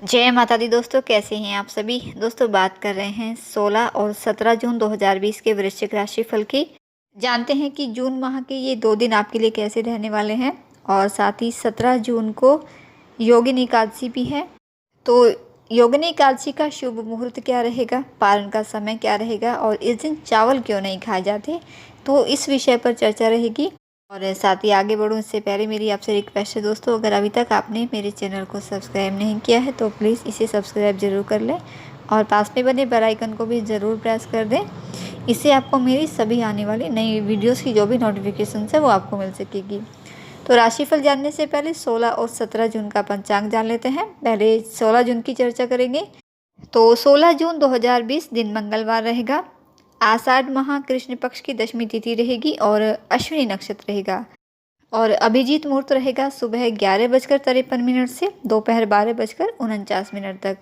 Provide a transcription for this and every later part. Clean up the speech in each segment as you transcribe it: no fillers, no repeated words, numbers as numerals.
जय माता दी दोस्तों, कैसे हैं आप सभी। दोस्तों बात कर रहे हैं 16 और 17 जून 2020 के वृश्चिक राशि फल की। जानते हैं कि जून माह के ये 2 दिन आपके लिए कैसे रहने वाले हैं। और साथ ही 17 जून को योगिनी एकादशी भी है। तो योगिनी एकादशी का शुभ मुहूर्त क्या रहेगा, पारण का समय क्या रहेगा और इस दिन चावल क्यों नहीं खाए जाते, तो इस विषय पर चर्चा रहेगी। और साथ ही आगे बढ़ूँ इससे पहले मेरी आपसे रिक्वेस्ट है दोस्तों, अगर अभी तक आपने मेरे चैनल को सब्सक्राइब नहीं किया है तो प्लीज़ इसे सब्सक्राइब ज़रूर कर लें और पास में बने बेल आइकन को भी ज़रूर प्रेस कर दें। इससे आपको मेरी सभी आने वाली नई वीडियोस की जो भी नोटिफिकेशन है वो आपको मिल सकेगी। तो राशिफल जानने से पहले 16 और 17 जून का पंचांग जान लेते हैं। पहले 16 जून की चर्चा करेंगे। तो 16 जून 2020 दिन मंगलवार रहेगा। आषाढ़ माह कृष्ण पक्ष की दशमी तिथि रहेगी और अश्विनी नक्षत्र रहेगा। और अभिजीत मुहूर्त रहेगा सुबह 11:53 से दोपहर 12:49 तक।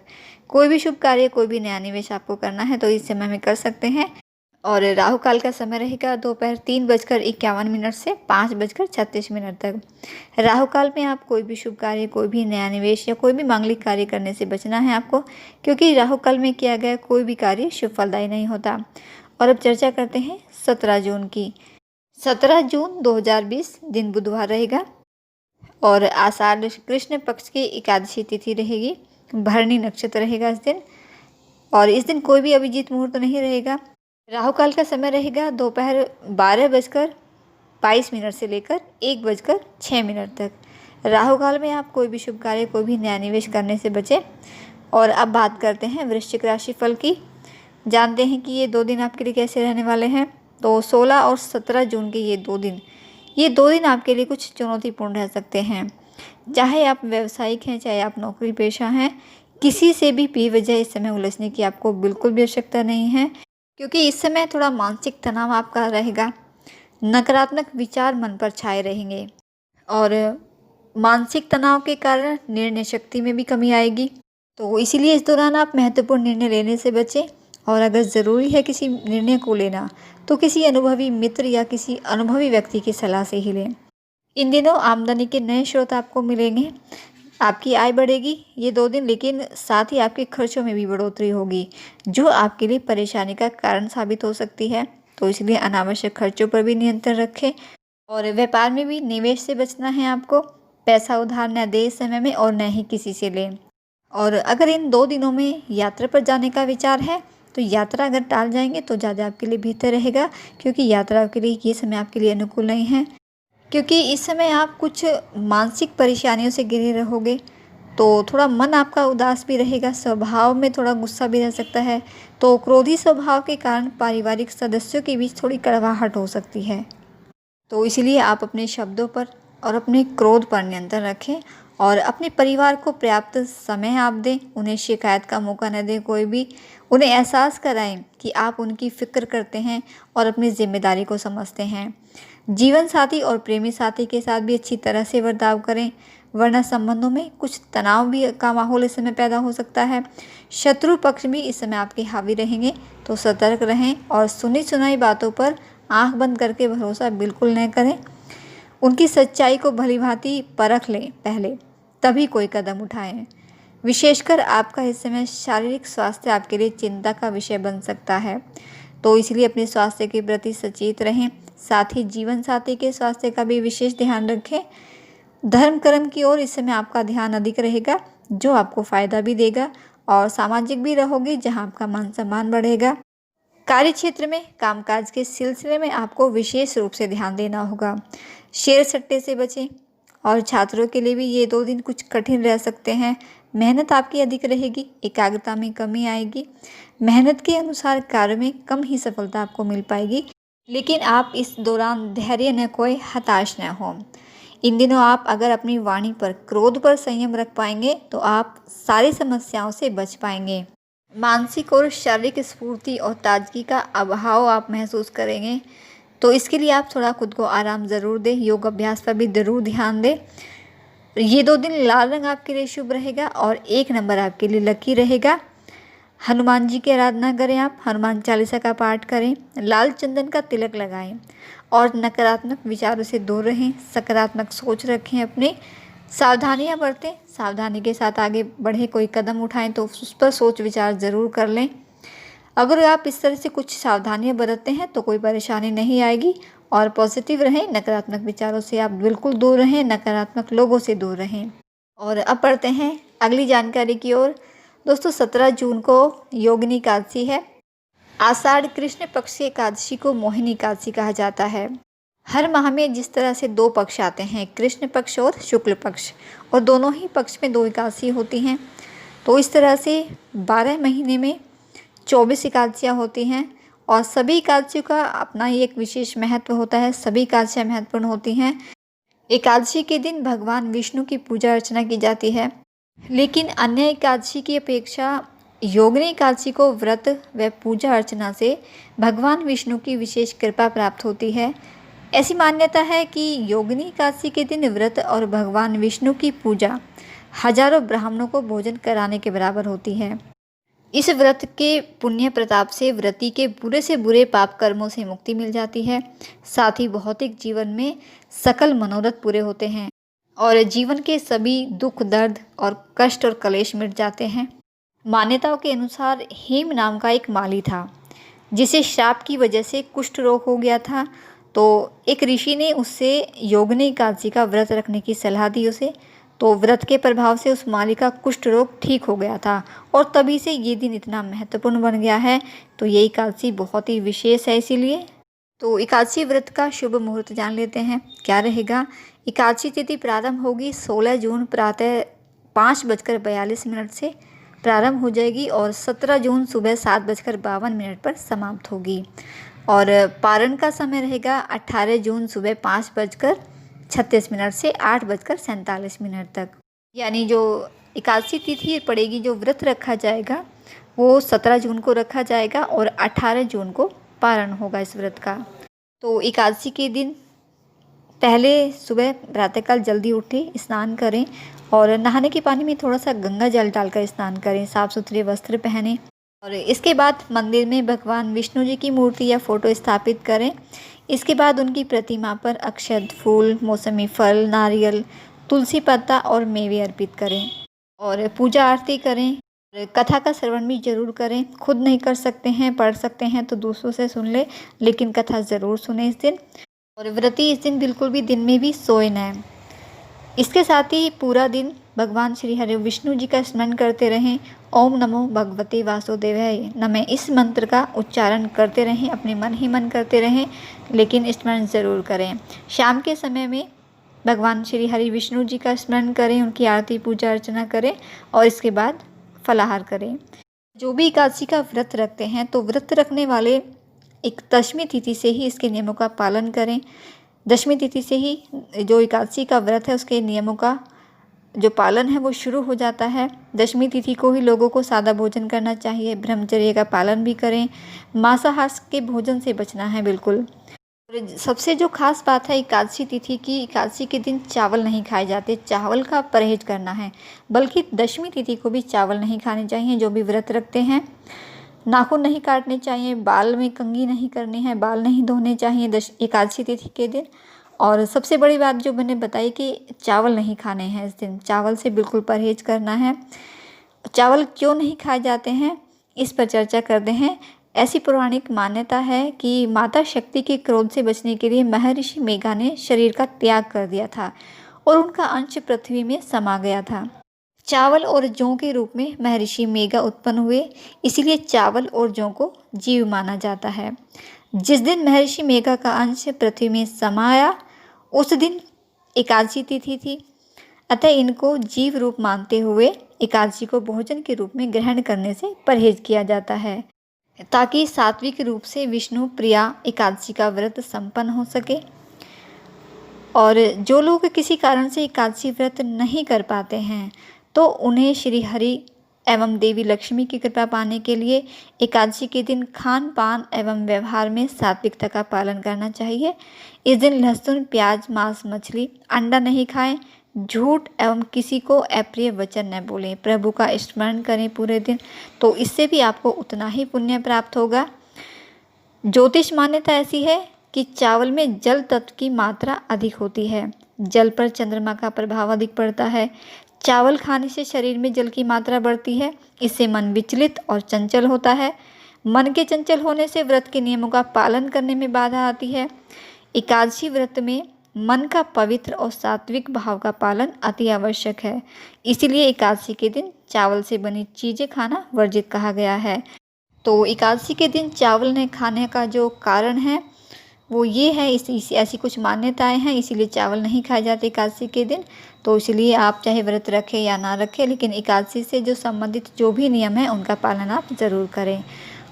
कोई भी शुभ कार्य, कोई भी नया निवेश आपको करना है तो इस समय में कर सकते हैं। और राहु काल का समय रहेगा दोपहर 3:51 से 5:36 तक। राहु काल में आप कोई भी शुभ कार्य, कोई भी नया निवेश या कोई भी मांगलिक कार्य करने से बचना है आपको, क्योंकि राहु काल में किया गया कोई भी कार्य शुभ फलदायी नहीं होता। और अब चर्चा करते हैं 17 जून की। 17 जून 2020 दिन बुधवार रहेगा और आषाढ़ कृष्ण पक्ष की एकादशी तिथि रहेगी। भरणी नक्षत्र रहेगा इस दिन। और इस दिन कोई भी अभिजीत मुहूर्त नहीं रहेगा। राहु काल का समय रहेगा दोपहर 12:22 से लेकर 1:06 तक। राहु काल में आप कोई भी शुभ कार्य, कोई भी नया निवेश करने से बचें। और अब बात करते हैं वृश्चिक राशि फल की। जानते हैं कि ये 2 दिन आपके लिए कैसे रहने वाले हैं। तो 16 और 17 जून के ये 2 दिन आपके लिए कुछ चुनौतीपूर्ण रह सकते हैं। चाहे आप व्यावसायिक हैं, चाहे आप नौकरी पेशा हैं, किसी से भी बेवजह इस समय उलझने की आपको बिल्कुल भी आवश्यकता नहीं है, क्योंकि इस समय थोड़ा मानसिक तनाव आपका रहेगा। नकारात्मक विचार मन पर छाए रहेंगे और मानसिक तनाव के कारण निर्णय शक्ति में भी कमी आएगी। तो इसीलिए इस दौरान आप महत्वपूर्ण निर्णय लेने से बचें। और अगर ज़रूरी है किसी निर्णय को लेना तो किसी अनुभवी मित्र या किसी अनुभवी व्यक्ति की सलाह से ही लें। इन दिनों आमदनी के नए स्रोत आपको मिलेंगे, आपकी आय बढ़ेगी ये 2 दिन, लेकिन साथ ही आपके खर्चों में भी बढ़ोतरी होगी जो आपके लिए परेशानी का कारण साबित हो सकती है। तो इसलिए अनावश्यक खर्चों पर भी नियंत्रण रखें। और व्यापार में भी निवेश से बचना है आपको। पैसा उधार न दें इस समय में और न ही किसी से लें। और अगर इन 2 दिनों में यात्रा पर जाने का विचार है तो यात्रा अगर टाल जाएंगे तो ज़्यादा आपके लिए बेहतर रहेगा, क्योंकि यात्रा के लिए ये समय आपके लिए अनुकूल नहीं है। क्योंकि इस समय आप कुछ मानसिक परेशानियों से घिरे रहोगे, तो थोड़ा मन आपका उदास भी रहेगा, स्वभाव में थोड़ा गुस्सा भी रह सकता है। तो क्रोधी स्वभाव के कारण पारिवारिक सदस्यों के बीच थोड़ी कड़वाहट हो सकती है। तो इसलिए आप अपने शब्दों पर और अपने क्रोध पर नियंत्रण रखें और अपने परिवार को पर्याप्त समय आप दें। उन्हें शिकायत का मौका न दें कोई भी। उन्हें एहसास कराएं कि आप उनकी फ़िक्र करते हैं और अपनी जिम्मेदारी को समझते हैं। जीवन साथी और प्रेमी साथी के साथ भी अच्छी तरह से बर्ताव करें, वरना संबंधों में कुछ तनाव भी का माहौल इस समय पैदा हो सकता है। शत्रु पक्ष भी इस समय आपके हावी रहेंगे, तो सतर्क रहें और सुनी सुनाई बातों पर आंख बंद करके भरोसा बिल्कुल न करें। उनकी सच्चाई को भलीभांति परख लें पहले, तभी कोई कदम उठाएं। विशेषकर आपका इस समय शारीरिक स्वास्थ्य आपके लिए चिंता का विषय बन सकता है, तो इसलिए अपने स्वास्थ्य के प्रति सचेत रहें। साथ ही जीवन साथी के स्वास्थ्य का भी विशेष ध्यान रखें। धर्म कर्म की ओर इस समय आपका ध्यान अधिक रहेगा, जो आपको फायदा भी देगा। और सामाजिक भी रहोगे, जहां आपका मान सम्मान बढ़ेगा। कार्य क्षेत्र में कामकाज के सिलसिले में आपको विशेष रूप से ध्यान देना होगा। शेयर सट्टे से बचें। और छात्रों के लिए भी ये 2 दिन कुछ कठिन रह सकते हैं। मेहनत आपकी अधिक रहेगी, एकाग्रता में कमी आएगी। मेहनत के अनुसार कार्य में कम ही सफलता आपको मिल पाएगी, लेकिन आप इस दौरान धैर्य न खोएं, हताश न हों। इन दिनों आप अगर अपनी वाणी पर, क्रोध पर संयम रख पाएंगे तो आप सारी समस्याओं से बच पाएंगे। मानसिक और शारीरिक स्फूर्ति और ताजगी का अभाव आप महसूस करेंगे, तो इसके लिए आप थोड़ा खुद को आराम ज़रूर दें। योग अभ्यास पर भी ज़रूर ध्यान दें। ये 2 दिन लाल रंग आपके लिए शुभ रहेगा और 1 नंबर आपके लिए लकी रहेगा। हनुमान जी की आराधना करें, आप हनुमान चालीसा का पाठ करें, लाल चंदन का तिलक लगाएं और नकारात्मक विचारों से दूर रहें। सकारात्मक सोच रखें अपने सावधानियाँ बरतें, सावधानी के साथ आगे बढ़ें, कोई कदम उठाएं तो उस पर सोच विचार ज़रूर कर लें। अगर आप इस तरह से कुछ सावधानियाँ बरतते हैं तो कोई परेशानी नहीं आएगी। और पॉजिटिव रहें, नकारात्मक विचारों से आप बिल्कुल दूर रहें, नकारात्मक लोगों से दूर रहें। और अब बढ़ते हैं अगली जानकारी की ओर। दोस्तों 17 जून को योगिनी एकादशी है। आषाढ़ कृष्ण पक्ष की एकादशी को मोहिनी एकादशी कहा जाता है। हर माह में जिस तरह से 2 पक्ष आते हैं, कृष्ण पक्ष और शुक्ल पक्ष, और दोनों ही पक्ष में 2 एकादशी होती हैं, तो इस तरह से 12 महीने में 24 एकादशियाँ होती हैं। और सभी एकादशियों का अपना ही एक विशेष महत्व होता है, सभी एकादशियाँ महत्वपूर्ण होती हैं। एकादशी के दिन भगवान विष्णु की पूजा अर्चना की जाती है, लेकिन अन्य एकादशी की अपेक्षा योगिनी एकादशी को व्रत व पूजा अर्चना से भगवान विष्णु की विशेष कृपा प्राप्त होती है। ऐसी मान्यता है कि योगिनी एकादशी के दिन व्रत और भगवान विष्णु की पूजा हजारों ब्राह्मणों को भोजन कराने के बराबर होती है। इस व्रत के पुण्य प्रताप से व्रती के बुरे से बुरे पाप कर्मों से मुक्ति मिल जाती है, साथ ही भौतिक जीवन में सकल मनोरथ पूरे होते हैं और जीवन के सभी दुख दर्द और कष्ट और कलेश मिट जाते हैं। मान्यताओं के अनुसार हेम नाम का एक माली था, जिसे श्राप की वजह से कुष्ठ रोग हो गया था। तो एक ऋषि ने उससे योगिनी एकादशी का व्रत रखने की सलाह दी उसे। तो व्रत के प्रभाव से उस माली का कुष्ठ रोग ठीक हो गया था और तभी से ये दिन इतना महत्वपूर्ण बन गया है। तो ये एकादशी बहुत ही विशेष है इसीलिए। तो एकादशी व्रत का शुभ मुहूर्त जान लेते हैं, क्या रहेगा। एकादशी तिथि प्रारंभ होगी 16 जून प्रातः 5:42 से प्रारंभ हो जाएगी और 17 जून सुबह 7:52 पर समाप्त होगी। और पारण का समय रहेगा 18 जून सुबह 5:36 से 8:47 तक। यानी जो एकादशी तिथि पड़ेगी, जो व्रत रखा जाएगा वो 17 जून को रखा जाएगा और 18 जून को पारण होगा इस व्रत का। तो एकादशी के दिन पहले सुबह प्रातःकाल जल्दी उठें, स्नान करें और नहाने के पानी में थोड़ा सा गंगा जल डालकर स्नान करें, साफ़ सुथरे वस्त्र पहनें और इसके बाद मंदिर में भगवान विष्णु जी की मूर्ति या फ़ोटो स्थापित करें। इसके बाद उनकी प्रतिमा पर अक्षत, फूल, मौसमी फल, नारियल, तुलसी पत्ता और मेवे अर्पित करें और पूजा आरती करें। कथा का श्रवण भी जरूर करें। खुद नहीं कर सकते हैं, पढ़ सकते हैं तो दूसरों से सुन ले, लेकिन कथा ज़रूर सुने इस दिन। और व्रती इस दिन बिल्कुल भी दिन में भी सोए न। इसके साथ ही पूरा दिन भगवान श्री हरि विष्णु जी का स्मरण करते रहें। ओम नमो भगवते वासुदेवाय नमः, इस मंत्र का उच्चारण करते रहें, अपने मन ही मन करते रहें, लेकिन स्मरण ज़रूर करें। शाम के समय में भगवान श्री हरि विष्णु जी का स्मरण करें, उनकी आरती पूजा अर्चना करें और इसके बाद फलाहार करें। जो भी एकादशी का व्रत रखते हैं तो व्रत रखने वाले एक दशमी तिथि से ही इसके नियमों का पालन करें। दशमी तिथि से ही जो एकादशी का व्रत है उसके नियमों का जो पालन है वो शुरू हो जाता है। दशमी तिथि को ही लोगों को सादा भोजन करना चाहिए, ब्रह्मचर्य का पालन भी करें, मांसाहार के भोजन से बचना है बिल्कुल। और सबसे जो खास बात है एकादशी तिथि की, एकादशी के दिन चावल नहीं खाए जाते, चावल का परहेज करना है। बल्कि दशमी तिथि को भी चावल नहीं खाने चाहिए जो भी व्रत रखते हैं। नाखून नहीं काटने चाहिए, बाल में कंघी नहीं करनी है, बाल नहीं धोने चाहिए एकादशी तिथि के दिन। और सबसे बड़ी बात जो मैंने बताई कि चावल नहीं खाने हैं इस दिन, चावल से बिल्कुल परहेज करना है। चावल क्यों नहीं खाए जाते हैं इस पर चर्चा करते हैं। ऐसी पौराणिक मान्यता है कि माता शक्ति के क्रोध से बचने के लिए महर्षि मेघा ने शरीर का त्याग कर दिया था और उनका अंश पृथ्वी में समा गया था। चावल और जौ के रूप में महर्षि मेघा उत्पन्न हुए, इसीलिए चावल और जौ को जीव माना जाता है। जिस दिन महर्षि मेघा का अंश पृथ्वी में समाया उस दिन एकादशी तिथि थी, अतः इनको जीव रूप मानते हुए एकादशी को भोजन के रूप में ग्रहण करने से परहेज किया जाता है, ताकि सात्विक रूप से विष्णु प्रिया एकादशी का व्रत संपन्न हो सके। और जो लोग किसी कारण से एकादशी व्रत नहीं कर पाते हैं तो उन्हें श्री हरि एवं देवी लक्ष्मी की कृपा पाने के लिए एकादशी के दिन खान पान एवं व्यवहार में सात्विकता का पालन करना चाहिए। इस दिन लहसुन, प्याज, मांस, मछली, अंडा नहीं खाएं, झूठ एवं किसी को अप्रिय वचन न बोलें, प्रभु का स्मरण करें पूरे दिन, तो इससे भी आपको उतना ही पुण्य प्राप्त होगा। ज्योतिष मान्यता ऐसी है कि चावल में जल तत्व की मात्रा अधिक होती है, जल पर चंद्रमा का प्रभाव अधिक पड़ता है। चावल खाने से शरीर में जल की मात्रा बढ़ती है, इससे मन विचलित और चंचल होता है। मन के चंचल होने से व्रत के नियमों का पालन करने में बाधा आती है। एकादशी व्रत में मन का पवित्र और सात्विक भाव का पालन अति आवश्यक है, इसीलिए एकादशी के दिन चावल से बनी चीज़ें खाना वर्जित कहा गया है। तो एकादशी के दिन चावल नहीं खाने का जो कारण है वो ये है, ऐसी कुछ मान्यताएं हैं, इसीलिए चावल नहीं खाए जाते एकादशी के दिन। तो इसलिए आप चाहे व्रत रखें या ना रखें, लेकिन एकादशी से जो संबंधित जो भी नियम है उनका पालन आप ज़रूर करें।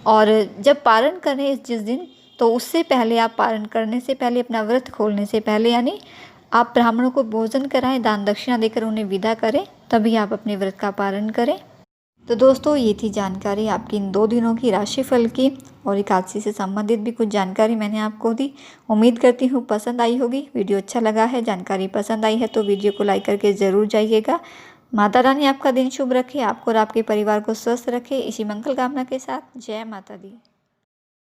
और जब पारण करें जिस दिन, तो उससे पहले आप पारण करने से पहले, अपना व्रत खोलने से पहले, यानी आप ब्राह्मणों को भोजन कराएं, दान दक्षिणा देकर उन्हें विदा करें, तभी आप अपने व्रत का पारण करें। तो दोस्तों, ये थी जानकारी आपकी इन 2 दिनों की राशिफल की, और एकादशी से संबंधित भी कुछ जानकारी मैंने आपको दी। उम्मीद करती हूँ पसंद आई होगी। वीडियो अच्छा लगा है, जानकारी पसंद आई है तो वीडियो को लाइक करके ज़रूर जाइएगा। माता रानी आपका दिन शुभ रखे, आपको और आपके परिवार को स्वस्थ रखे, इसी मंगल कामना के साथ जय माता दी।